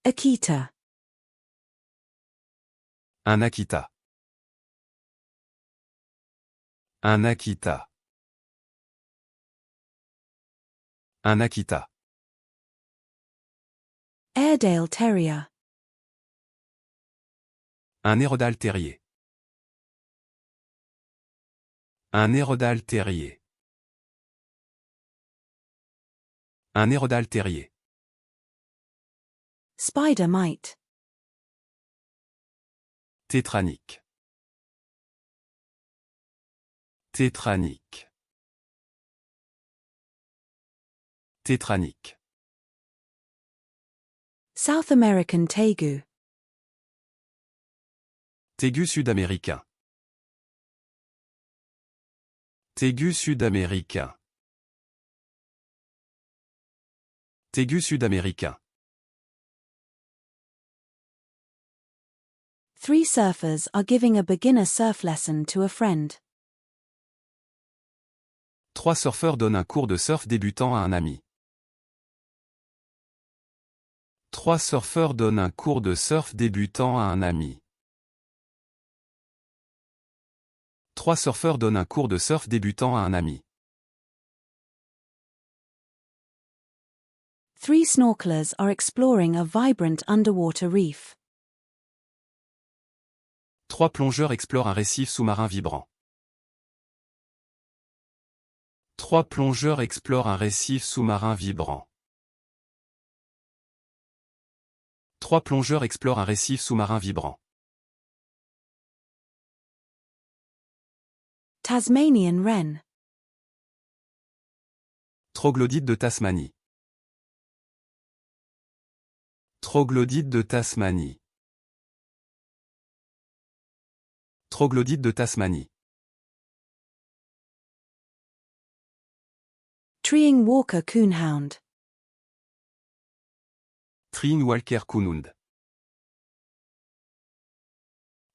Akita. Un Akita. Un Akita. Un Akita. Airedale Terrier. Un Airedale terrier. Un Airedale terrier. Un Airedale terrier. Spider mite. Tétranique. Tétranique. Tétranique. South American Tegu. Tégu sud-américain. Tégu sud-américain. Tégu sud-américain. 3 surfers are giving a beginner surf lesson to a friend. 3 surfeurs donnent un cours de surf débutant à un ami. 3 surfeurs donnent un cours de surf débutant à un ami. 3 surfeurs donnent un cours de surf débutant à un ami. 3 snorkelers are exploring a vibrant underwater reef. 3 plongeurs explorent un récif sous-marin vibrant. 3 plongeurs explorent un récif sous-marin vibrant. 3 plongeurs explorent un récif sous-marin vibrant. Tasmanian wren. Troglodyte de Tasmanie. Troglodyte de Tasmanie. Troglodyte de Tasmanie. Treeing Walker coonhound. Treeing Walker Kunund.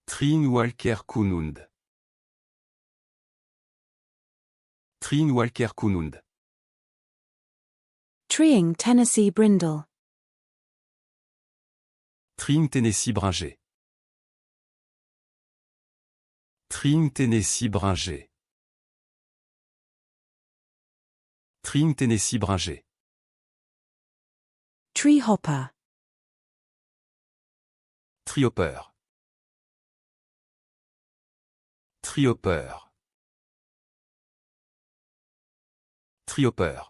Treeing Walker Kunund. Treeing Walker Kunund. Treeing Tennessee brindle. Treeing Tennessee bringé. Treeing Tennessee bringé. Treeing Tennessee bringé. Tree hopper. Tree-hopper. Tree-hopper. Tree-hopper.